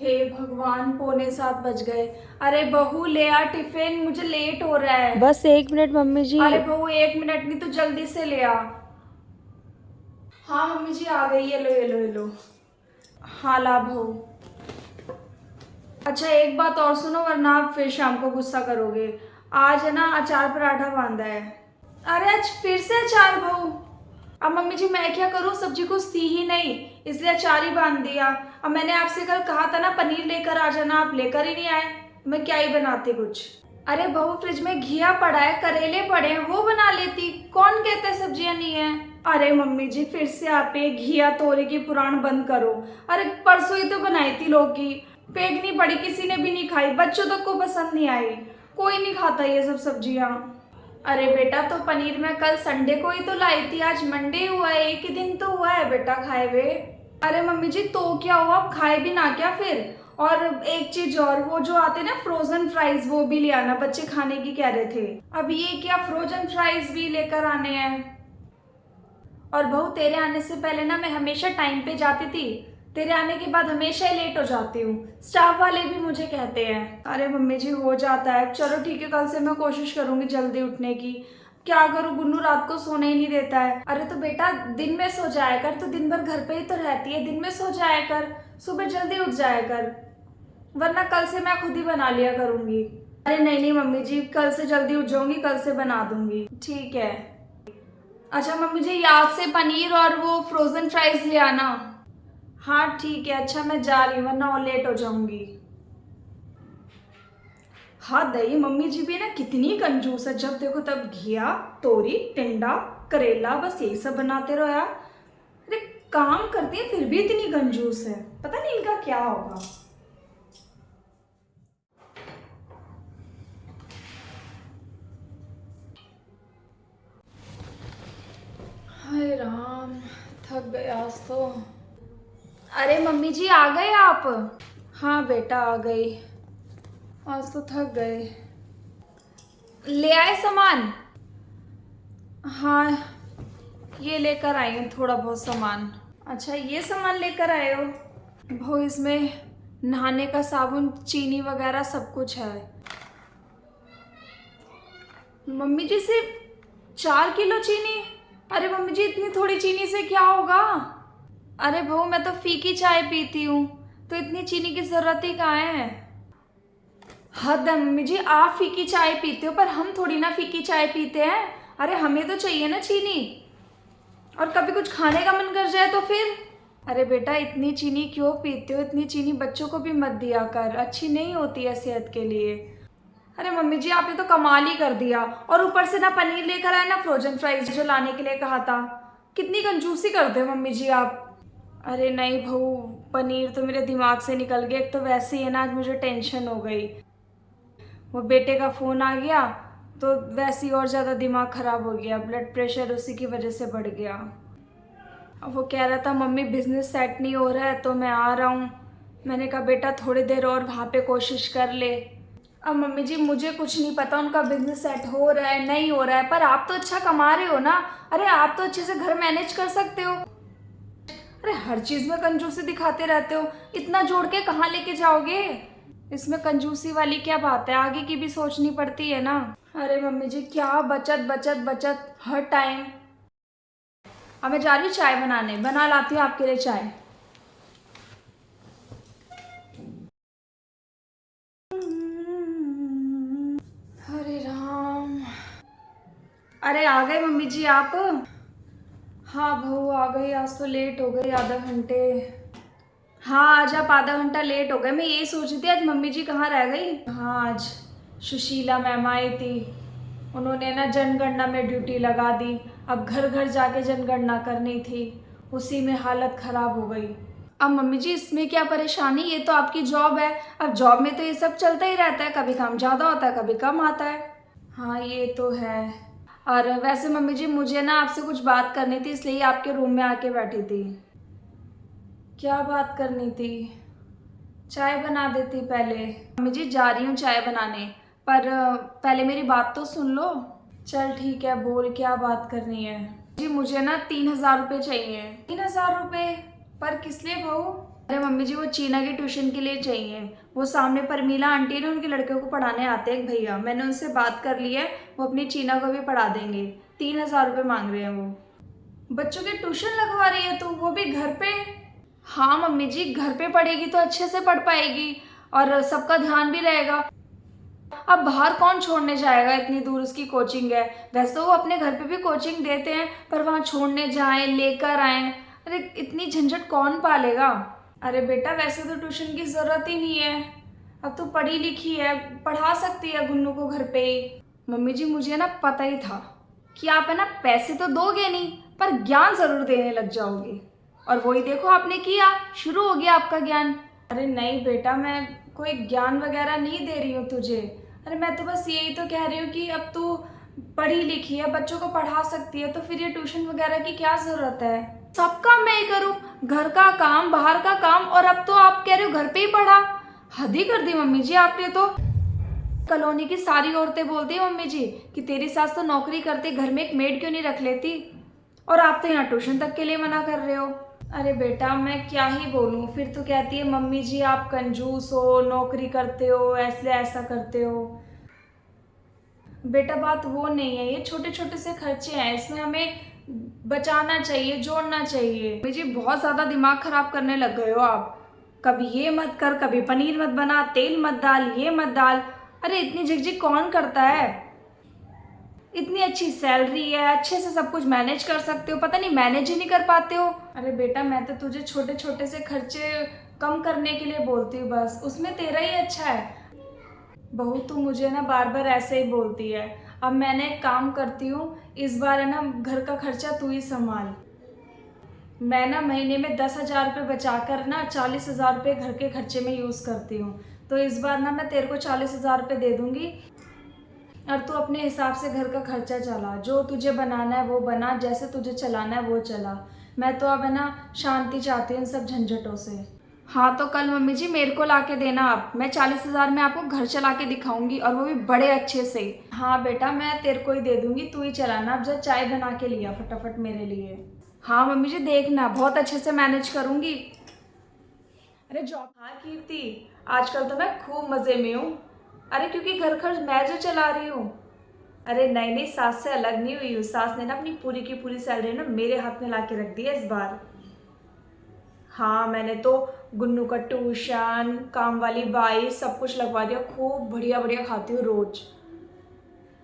हे भगवान, पौने 7 बज गए। अरे बहू ले आ टिफिन, मुझे लेट हो रहा है। बस 1 मिनट मम्मी जी। अरे बहू 1 मिनट नहीं, तो जल्दी से ले आ। हाँ मम्मी जी आ गई, ये लो ये लो ये लो। हाँ ला बहू। अच्छा एक बात और सुनो, वरना आप फिर शाम को गुस्सा करोगे। आज है ना अचार पराठा बांधा है। अरे आज फिर से अचार बहू। अब मम्मी जी मैं क्या करूँ, सब्जी कुछ थी ही नहीं, इसलिए अचार ही बांध दिया। अब मैंने आपसे कल कहा था ना पनीर लेकर आ जाना, आप लेकर ही नहीं आए। मैं क्या ही बनाती कुछ। अरे बहू फ्रिज में घिया पड़ा है, करेले पड़े हैं, वो बना लेती। कौन कहता है सब्जियां नहीं है। अरे मम्मी जी फिर से आप ये घिया तोरे की पुराण बंद करो। अरे परसों ही तो बनाई थी लौकी, फेंकनी पड़ी, किसी ने भी नहीं खाई, बच्चों तक को पसंद नहीं आई। कोई नहीं खाता ये सब सब्जियां। अरे बेटा तो पनीर मैं कल संडे को ही तो लाई थी, आज मंडे हुआ है, एक ही दिन तो हुआ है बेटा खाए हुए। अरे मम्मी जी तो क्या हुआ, आप खाए भी ना क्या फिर। और एक चीज और, वो जो आते ना फ्रोजन फ्राइज, वो भी ले आना, बच्चे खाने की कह रहे थे। अब ये क्या फ्रोजन फ्राइज भी लेकर आने हैं। और बहू तेरे आने से पहले ना मैं हमेशा टाइम पे जाती थी, तेरे आने के बाद हमेशा ही लेट हो जाती हूँ। स्टाफ वाले भी मुझे कहते हैं। अरे मम्मी जी हो जाता है, चलो ठीक है, कल से मैं कोशिश करूंगी जल्दी उठने की। क्या करूँ, गुन्नू रात को सोने ही नहीं देता है। अरे तो बेटा दिन में सो जाया कर, तो दिन भर घर पे ही तो रहती है, दिन में सो जाया कर, सुबह जल्दी उठ जाया कर, वरना कल से मैं खुद ही बना लिया करूंगी। अरे नहीं नहीं मम्मी जी, कल से जल्दी उठ जाऊंगी, कल से बना दूंगी, ठीक है। अच्छा मम्मी जी याद से पनीर और वो फ्रोजन फ्राइज ले आना। हाँ ठीक है, अच्छा मैं जा रही हूँ वरना और लेट हो जाऊंगी। हाँ दही मम्मी जी भी ना कितनी कंजूस है, जब देखो तब घिया तोरी टिंडा करेला, बस यही सब बनाते रहो यार। अरे काम करती है फिर भी इतनी कंजूस है, पता नहीं इनका क्या होगा। हाय राम, थक गए आज तो। अरे मम्मी जी आ गए आप। हाँ बेटा आ गई, आज तो थक गए। ले आए सामान। हाँ ये लेकर आई हूँ थोड़ा बहुत सामान। अच्छा ये सामान लेकर आए हो। वो इसमें नहाने का साबुन, चीनी वगैरह सब कुछ है। मम्मी जी सिर्फ 4 किलो चीनी। अरे मम्मी जी इतनी थोड़ी चीनी से क्या होगा। अरे बहू मैं तो फीकी चाय पीती हूँ, तो इतनी चीनी की जरूरत ही कहाँ है। हद है मम्मी जी, आप फीकी चाय पीते हो पर हम थोड़ी ना फीकी चाय पीते हैं। अरे हमें तो चाहिए ना चीनी, और कभी कुछ खाने का मन कर जाए तो फिर। अरे बेटा इतनी चीनी क्यों पीते हो, इतनी चीनी बच्चों को भी मत दिया कर, अच्छी नहीं होती है सेहत के लिए। अरे मम्मी जी आपने तो कमाल ही कर दिया, और ऊपर से ना पनीर लेकर आए ना फ्रोजन फ्राइज जो लाने के लिए कहा था। कितनी कंजूसी करते हो मम्मी जी आप। अरे नहीं बहू, पनीर तो मेरे दिमाग से निकल गया, एक तो वैसे ही है ना आज मुझे टेंशन हो गई, वो बेटे का फ़ोन आ गया तो वैसे ही और ज़्यादा दिमाग ख़राब हो गया, ब्लड प्रेशर उसी की वजह से बढ़ गया। अब वो कह रहा था मम्मी बिज़नेस सेट नहीं हो रहा है तो मैं आ रहा हूँ। मैंने कहा बेटा थोड़ी देर और वहाँ पे कोशिश कर ले। अब मम्मी जी मुझे कुछ नहीं पता उनका बिज़नेस सेट हो रहा है नहीं हो रहा है, पर आप तो अच्छा कमा रहे हो ना। अरे आप तो अच्छे से घर मैनेज कर सकते हो। अरे हर चीज़ में कंजूसी दिखाते रहते हो, इतना जोड़ के कहाँ लेके जाओगे। इसमें कंजूसी वाली क्या बात है, आगे की भी सोचनी पड़ती है ना। अरे मम्मी जी क्या बचत बचत बचत हर टाइम। अब मैं जा रही हूँ चाय बनाने, बना लाती हूँ आपके लिए चाय। हरे राम। अरे आ गए मम्मी जी आप। हाँ बहू आ गई, आज तो लेट हो गई आधा घंटे। हाँ आज आप आधा घंटा लेट हो गए, मैं यही सोच रही थी आज मम्मी जी कहाँ रह गई। हाँ आज सुशीला मैम आई थी, उन्होंने ना जनगणना में ड्यूटी लगा दी, अब घर घर जाके जनगणना करनी थी, उसी में हालत ख़राब हो गई। अब मम्मी जी इसमें क्या परेशानी, ये तो आपकी जॉब है, अब जॉब में तो ये सब चलता ही रहता है, कभी काम ज़्यादा होता है कभी कम आता है। हाँ ये तो है। और वैसे मम्मी जी मुझे ना आपसे कुछ बात करनी थी, इसलिए आपके रूम में आके बैठी थी। क्या बात करनी थी। चाय बना देती पहले। मम्मी जी जा रही हूँ चाय बनाने, पर पहले मेरी बात तो सुन लो। चल ठीक है बोल, क्या बात करनी है। जी मुझे ना 3,000 रुपये चाहिए। 3,000 रुपये पर किस लिए बहू। अरे मम्मी जी वो चीना की ट्यूशन के लिए चाहिए। वो सामने परमीला आंटी ने उनके लड़के को पढ़ाने आते हैं एक भैया, मैंने उनसे बात कर ली है, वो अपनी चीना को भी पढ़ा देंगे। 3,000 रुपये मांग रहे हैं वो। बच्चों की ट्यूशन लगवा रही है तो वो भी घर पे? हाँ मम्मी जी, घर पे पढ़ेगी तो अच्छे से पढ़ पाएगी और सबका ध्यान भी रहेगा। अब बाहर कौन छोड़ने जाएगा, इतनी दूर उसकी कोचिंग है। वैसे तो वो अपने घर पे भी कोचिंग देते हैं, पर वहाँ छोड़ने जाएं लेकर आएं, अरे इतनी झंझट कौन पालेगा। अरे बेटा वैसे तो ट्यूशन की ज़रूरत ही नहीं है, अब तो पढ़ी लिखी है, पढ़ा सकती है गुन्नू को घर पे ही। मम्मी जी मुझे ना पता ही था कि आप है ना पैसे तो दोगे नहीं पर ज्ञान ज़रूर देने लग जाओगे, और वही देखो आपने किया, शुरू हो गया आपका ज्ञान। अरे नहीं बेटा, मैं कोई ज्ञान वगैरह नहीं दे रही हूँ तुझे। अरे मैं तो बस यही तो कह रही हूँ कि अब तू पढ़ी लिखी है, बच्चों को पढ़ा सकती है, तो फिर ये ट्यूशन वगैरह की क्या ज़रूरत है। सब काम मैं ही करूँ, घर का काम बाहर का काम, और अब तो आप कह रहे हो घर पे ही पढ़ा। हद ही कर दी मम्मी जी आपने तो। कॉलोनी की सारी औरतें बोलती है मम्मी जी कि तेरी सास तो नौकरी करती, घर में एक मेड क्यों नहीं रख लेती, और आप तो यहाँ ट्यूशन तक के लिए मना कर रहे हो। अरे बेटा मैं क्या ही बोलूँ, फिर तो कहती है मम्मी जी आप कंजूस हो, नौकरी करते हो, इसलिए ऐसा करते हो। बेटा बात वो नहीं है, ये छोटे छोटे से खर्चे हैं, इसमें हमें बचाना चाहिए, जोड़ना चाहिए। मम्मी जी बहुत ज़्यादा दिमाग खराब करने लग गए हो आप, कभी ये मत कर, कभी पनीर मत बना, तेल मत डाल, ये मत डाल। अरे इतनी झिकझिक कौन करता है, इतनी अच्छी सैलरी है, अच्छे से सब कुछ मैनेज कर सकते हो, पता नहीं मैनेज ही नहीं कर पाते हो। अरे बेटा मैं तो तुझे छोटे छोटे से खर्चे कम करने के लिए बोलती हूँ, बस उसमें तेरा ही अच्छा है। बहू तू मुझे ना बार बार ऐसे ही बोलती है, अब मैंने एक काम करती हूँ, इस बार है ना घर का खर्चा तू ही संभाल। मैं ना महीने में 10,000 रुपये बचा कर ना 40,000 रुपये घर के खर्चे में यूज़ करती हूँ, तो इस बार ना मैं तेरे को 40,000 रुपये दे दूँगी, और तू अपने हिसाब से घर का खर्चा चला, जो तुझे बनाना है वो बना, जैसे तुझे चलाना है वो चला। मैं तो अब है ना शांति चाहती हूँ इन सब झंझटों से। हाँ तो कल मम्मी जी मेरे को ला के देना आप, मैं 40,000 में आपको घर चला के दिखाऊंगी, और वो भी बड़े अच्छे से। हाँ बेटा मैं तेरे को ही दे दूँगी, तू ही चलाना। अब जब चाय बना के लिया फटाफट मेरे लिए। हाँ मम्मी जी देखना बहुत अच्छे से मैनेज करूँगी। अरे जॉब, हाँ कीर्ति आजकल तो मैं खूब मज़े में हूँ। अरे क्योंकि घर खर्च मैं जो चला रही हूँ। अरे नहीं नहीं, सास से अलग नहीं हुई हूँ, सास ने ना अपनी पूरी की पूरी सैलरी ना मेरे हाथ में ला के रख दी है इस बार। हाँ मैंने तो गुन्नू का ट्यूशन, काम वाली बाई सब कुछ लगवा दिया, खूब बढ़िया बढ़िया खाती हूँ रोज।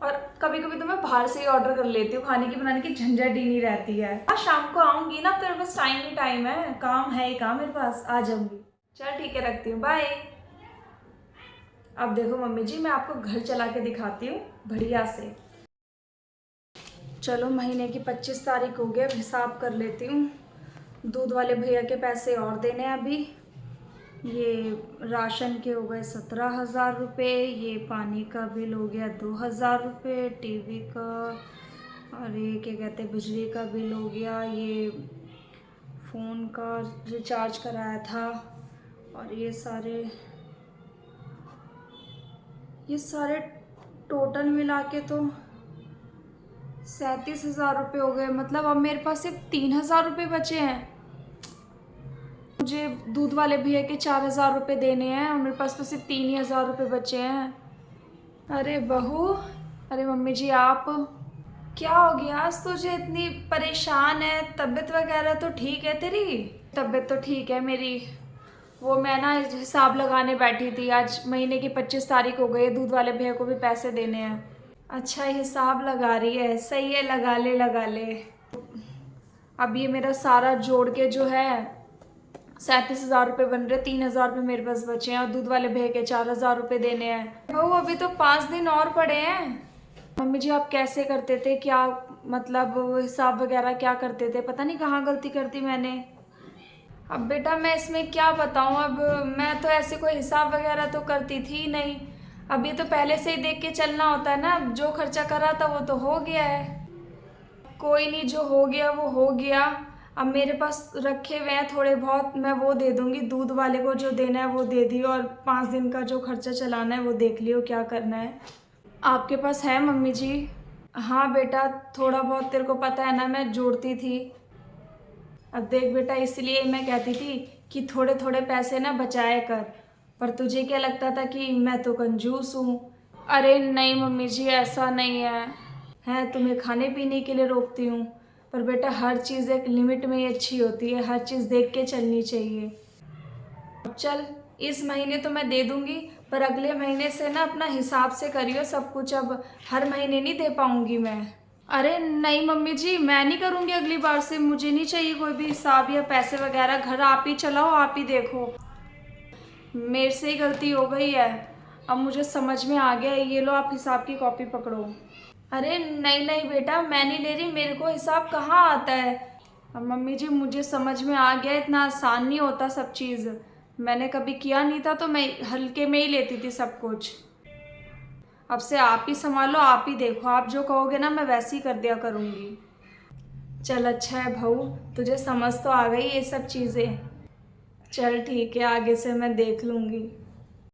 और कभी कभी तो मैं बाहर से ही ऑर्डर कर लेती हूँ, खाने की बनाने की झंझट ही नहीं रहती है। हाँ शाम को आऊँगी ना, तेरे पास टाइम ही टाइम है, काम है ही काम मेरे पास, आ जाऊँगी। चल ठीक है रखती हूँ, बाय। अब देखो मम्मी जी मैं आपको घर चला के दिखाती हूँ बढ़िया से। चलो महीने की 25 तारीख हो गई, अब हिसाब कर लेती हूँ। दूध वाले भैया के पैसे और देने हैं अभी। ये राशन के हो गए 17,000 रुपये, ये पानी का बिल हो गया 2,000 रुपये, टीवी का और ये क्या कहते हैं बिजली का बिल हो गया, ये फ़ोन का रिचार्ज कराया था, और ये सारे टोटल मिला के तो 37,000 रुपये हो गए। मतलब अब मेरे पास सिर्फ 3,000 रुपये बचे हैं। मुझे दूध वाले भैया के 4,000 रुपये देने हैं, और मेरे पास तो सिर्फ 3,000 रुपये बचे हैं। अरे बहू, अरे मम्मी जी आप क्या हो गया आज तुझे, इतनी परेशान है? तबीयत वगैरह तो ठीक है तेरी? तबीयत तो ठीक है मेरी, वो मैं ना हिसाब लगाने बैठी थी, आज महीने की 25 तारीख हो गई, दूध वाले भैया को भी पैसे देने हैं। अच्छा हिसाब लगा रही है, सही है, लगा ले लगा ले। अब ये मेरा सारा जोड़ के जो है 37,000 रुपये बन रहे, 3,000 रुपये मेरे पास बचे हैं, और दूध वाले भैया के 4,000 रुपये देने हैं। बहू अभी तो 5 दिन और पड़े हैं। मम्मी जी आप कैसे करते थे, क्या मतलब हिसाब वगैरह क्या करते थे, पता नहीं कहाँ गलती करती मैंने। अब बेटा मैं इसमें क्या बताऊँ, अब मैं तो ऐसे कोई हिसाब वगैरह तो करती थी नहीं। अब ये तो पहले से ही देख के चलना होता है ना, अब जो खर्चा करा था वो तो हो गया है, कोई नहीं, जो हो गया वो हो गया। अब मेरे पास रखे हुए हैं थोड़े बहुत, मैं वो दे दूँगी, दूध वाले को जो देना है वो दे दियो, और 5 दिन का जो खर्चा चलाना है वो देख लियो क्या करना है। आपके पास है मम्मी जी? हाँ बेटा थोड़ा बहुत, तेरे को पता है ना मैं जोड़ती थी। अब देख बेटा इसलिए मैं कहती थी कि थोड़े थोड़े पैसे ना बचाए कर, पर तुझे क्या लगता था कि मैं तो कंजूस हूँ। अरे नहीं मम्मी जी, ऐसा नहीं है तुम्हें खाने पीने के लिए रोकती हूँ, पर बेटा हर चीज़ एक लिमिट में ही अच्छी होती है, हर चीज़ देख के चलनी चाहिए। अब चल, इस महीने तो मैं दे दूँगी, पर अगले महीने से ना अपना हिसाब से करियो सब कुछ, अब हर महीने नहीं दे पाऊँगी मैं। अरे नहीं मम्मी जी, मैं नहीं करूँगी अगली बार से, मुझे नहीं चाहिए कोई भी हिसाब या पैसे वगैरह, घर आप ही चलाओ, आप ही देखो। मेरे से ही गलती हो गई है, अब मुझे समझ में आ गया है, ये लो आप हिसाब की कॉपी पकड़ो। अरे नहीं नहीं बेटा, मैं नहीं ले रही, मेरे को हिसाब कहाँ आता है। अब मम्मी जी मुझे समझ में आ गया, इतना आसान नहीं होता सब चीज़, मैंने कभी किया नहीं था तो मैं हल्के में ही लेती थी सब कुछ। अब से आप ही संभालो, आप ही देखो, आप जो कहोगे ना मैं वैसे ही कर दिया करूँगी। चल अच्छा है बहू, तुझे समझ तो आ गई ये सब चीज़ें। चल ठीक है, आगे से मैं देख लूँगी।